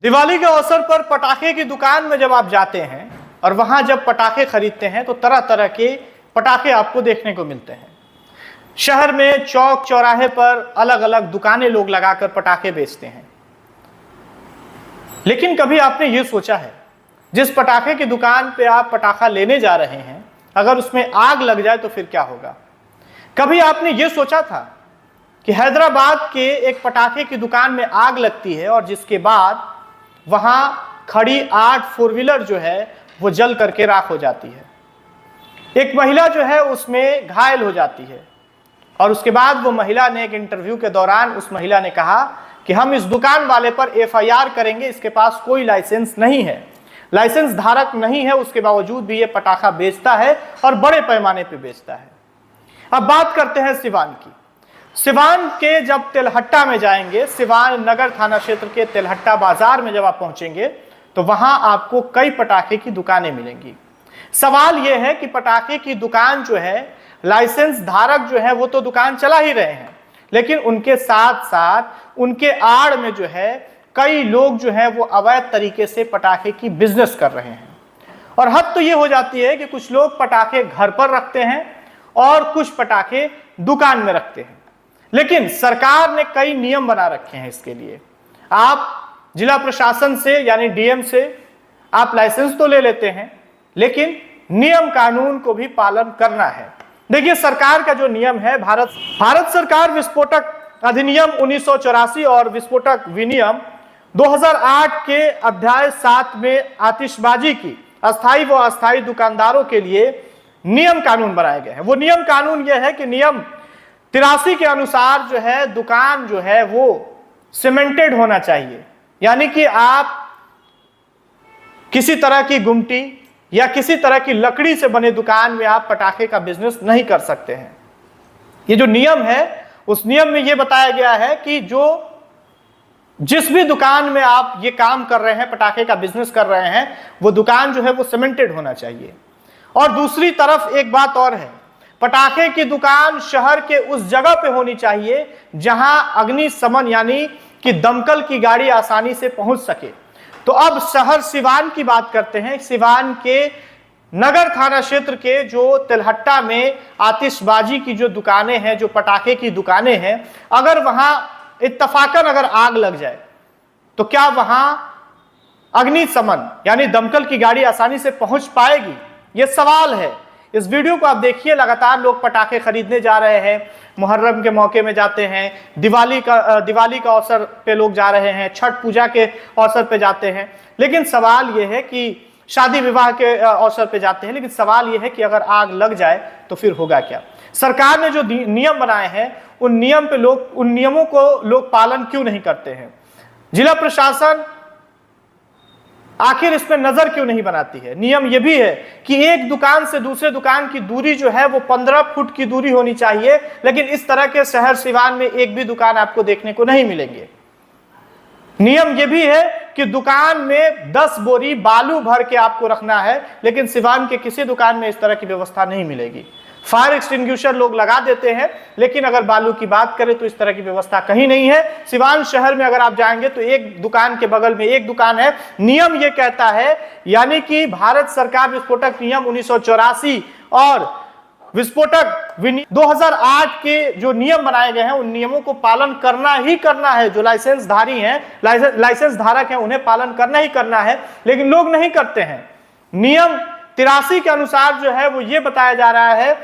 दिवाली के अवसर पर पटाखे की दुकान में जब आप जाते हैं और वहां जब पटाखे खरीदते हैं तो तरह तरह के पटाखे आपको देखने को मिलते हैं। शहर में चौक चौराहे पर अलग अलग दुकानें लोग लगाकर पटाखे बेचते हैं। लेकिन कभी आपने ये सोचा है, जिस पटाखे की दुकान पे आप पटाखा लेने जा रहे हैं, अगर उसमें आग लग जाए तो फिर क्या होगा? कभी आपने ये सोचा था कि हैदराबाद के एक पटाखे की दुकान में आग लगती है और जिसके बाद वहां खड़ी 8 फोर व्हीलर जो है वो जल करके राख हो जाती है। एक महिला जो है उसमें घायल हो जाती है और उसके बाद वो महिला ने एक इंटरव्यू के दौरान उस महिला ने कहा कि हम इस दुकान वाले पर FIR करेंगे, इसके पास कोई लाइसेंस नहीं है, लाइसेंस धारक नहीं है, उसके बावजूद भी ये पटाखा बेचता है और बड़े पैमाने पे बेचता है। अब बात करते हैं सिवान की। सिवान के जब तेलहट्टा में जाएंगे, सिवान नगर थाना क्षेत्र के तेलहट्टा बाजार में जब आप पहुंचेंगे तो वहां आपको कई पटाखे की दुकानें मिलेंगी। सवाल यह है कि पटाखे की दुकान जो है, लाइसेंस धारक जो है वो तो दुकान चला ही रहे हैं, लेकिन उनके साथ साथ उनके आड़ में जो है कई लोग जो है वो अवैध तरीके से पटाखे की बिजनेस कर रहे हैं। और हद तो ये हो जाती है कि कुछ लोग पटाखे घर पर रखते हैं और कुछ पटाखे दुकान में रखते हैं। लेकिन सरकार ने कई नियम बना रखे हैं इसके लिए। आप जिला प्रशासन से यानी DM से आप लाइसेंस तो ले लेते हैं, लेकिन नियम कानून को भी पालन करना है। देखिए, सरकार का जो नियम है, भारत सरकार विस्फोटक अधिनियम 1984 और विस्फोटक विनियम 2008 के अध्याय 7 में आतिशबाजी की अस्थायी व अस्थायी दुकानदारों के लिए नियम कानून बनाए गए हैं। वो नियम कानून यह है कि नियम 83 के अनुसार जो है दुकान जो है वो सीमेंटेड होना चाहिए, यानी कि आप किसी तरह की गुमटी या किसी तरह की लकड़ी से बने दुकान में आप पटाखे का बिजनेस नहीं कर सकते हैं। ये जो नियम है, उस नियम में ये बताया गया है कि जिस भी दुकान में आप ये काम कर रहे हैं, पटाखे का बिजनेस कर रहे हैं, वो दुकान जो है वो सीमेंटेड होना चाहिए। और दूसरी तरफ एक बात और है, पटाखे की दुकान शहर के उस जगह पे होनी चाहिए जहां अग्निशमन यानी कि दमकल की गाड़ी आसानी से पहुंच सके। तो अब शहर सिवान की बात करते हैं। सिवान के नगर थाना क्षेत्र के जो तेलहट्टा में आतिशबाजी की जो दुकानें हैं, जो पटाखे की दुकानें हैं, अगर वहां इत्तफाकन अगर आग लग जाए तो क्या वहां अग्निशमन यानी दमकल की गाड़ी आसानी से पहुंच पाएगी? यह सवाल है। इस वीडियो को आप देखिए, लगातार लोग पटाखे खरीदने जा रहे हैं, मुहर्रम के मौके में जाते हैं, दिवाली का अवसर पे लोग जा रहे हैं, छठ पूजा के अवसर पे जाते हैं। लेकिन सवाल यह है कि शादी विवाह के अवसर पे जाते हैं, लेकिन सवाल यह है कि अगर आग लग जाए तो फिर होगा क्या? सरकार ने जो नियम बनाए हैं उन नियमों को लोग पालन क्यों नहीं करते हैं? जिला प्रशासन आखिर इस पर नजर क्यों नहीं बनाती है? नियम यह भी है कि एक दुकान से दूसरे दुकान की दूरी जो है वो 15 फुट की दूरी होनी चाहिए, लेकिन इस तरह के शहर सिवान में एक भी दुकान आपको देखने को नहीं मिलेंगे। नियम यह भी है कि दुकान में 10 बोरी बालू भर के आपको रखना है, लेकिन सिवान के किसी दुकान में इस तरह की व्यवस्था नहीं मिलेगी। फायर एक्सटिंग्विशर लोग लगा देते हैं, लेकिन अगर बालू की बात करें तो इस तरह की व्यवस्था कहीं नहीं है। सिवान शहर में अगर आप जाएंगे तो एक दुकान के बगल में एक दुकान है। नियम यह कहता है, यानी कि भारत सरकार विस्फोटक नियम 1984 और विस्फोटक 2008 के जो नियम बनाए गए हैं उन नियमों को पालन करना ही करना है। जो लाइसेंसधारी हैं, लाइसेंस धारक हैं, उन्हें पालन करना ही करना है, लेकिन लोग नहीं करते हैं। नियम 83 के अनुसार जो है वो ये बताया जा रहा है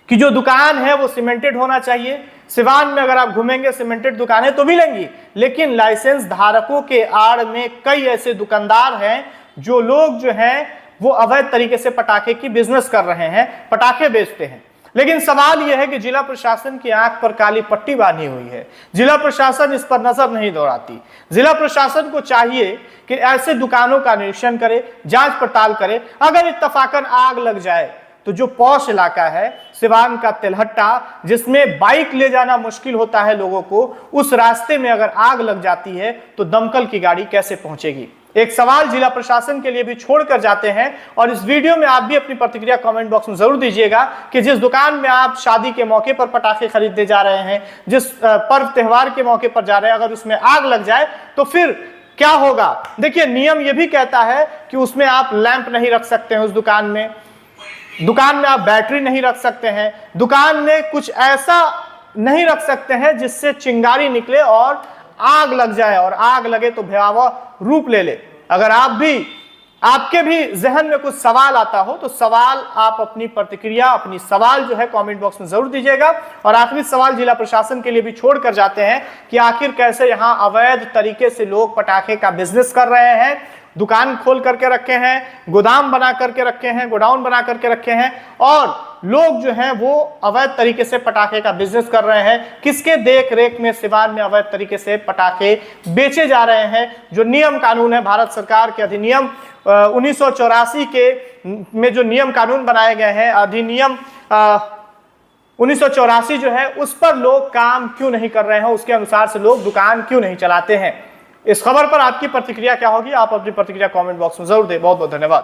कि जो दुकान है वो सीमेंटेड होना चाहिए। सिवान में अगर आप घूमेंगे सीमेंटेड दुकानें तो मिलेंगी, लेकिन लाइसेंस धारकों के आड़ में कई ऐसे दुकानदार हैं जो लोग जो हैं वो अवैध तरीके से पटाखे की बिजनेस कर रहे हैं, पटाखे बेचते हैं। लेकिन सवाल यह है कि जिला प्रशासन की आंख पर काली पट्टी बांधी हुई है। जिला प्रशासन इस पर नजर नहीं दौड़ाती। जिला प्रशासन को चाहिए कि ऐसे दुकानों का निरीक्षण करे, जांच पड़ताल करे। अगर इत्तफाकन आग लग जाए तो जो पॉश इलाका है सिवान का तेलहट्टा, जिसमें बाइक ले जाना मुश्किल होता है लोगों को, उस रास्ते में अगर आग लग जाती है तो दमकल की गाड़ी कैसे पहुंचेगी? एक सवाल जिला प्रशासन के लिए भी छोड़कर जाते हैं। और इस वीडियो में आप भी अपनी प्रतिक्रिया कमेंट बॉक्स में जरूर दीजिएगा कि जिस दुकान में आप शादी के मौके पर पटाखे खरीदने जा रहे हैं, जिस पर्व त्योहार के मौके पर जा रहे हैं, अगर उसमें आग लग जाए तो फिर क्या होगा? देखिए, नियम यह भी कहता है कि उसमें आप लैंप नहीं रख सकते हैं, उस दुकान में आप बैटरी नहीं रख सकते हैं, दुकान में कुछ ऐसा नहीं रख सकते हैं जिससे चिंगारी निकले और आग लग जाए, और आग लगे तो भयावह रूप ले ले। अगर आपके भी जहन में कुछ सवाल आता हो तो सवाल आप अपनी प्रतिक्रिया, अपनी सवाल जो है कमेंट बॉक्स में जरूर दीजिएगा। और आखिरी सवाल जिला प्रशासन के लिए भी छोड़ कर जाते हैं कि आखिर कैसे यहां अवैध तरीके से लोग पटाखे का बिजनेस कर रहे हैं, दुकान खोल करके रखे हैं, गोदाम बना करके रखे हैं, गोडाउन बना करके रखे हैं, और लोग जो हैं वो अवैध तरीके से पटाखे का बिजनेस कर रहे हैं। किसके देख रेख में सिवान में अवैध तरीके से पटाखे बेचे जा रहे हैं? जो नियम कानून है, भारत सरकार के अधिनियम 1984 के में जो नियम कानून बनाए गए हैं, अधिनियम 1984 जो है, उस पर लोग काम क्यों नहीं कर रहे हैं, उसके अनुसार से लोग दुकान क्यों नहीं चलाते हैं? इस खबर पर आपकी प्रतिक्रिया क्या होगी? आप अपनी प्रतिक्रिया कमेंट बॉक्स में जरूर दें। बहुत बहुत धन्यवाद।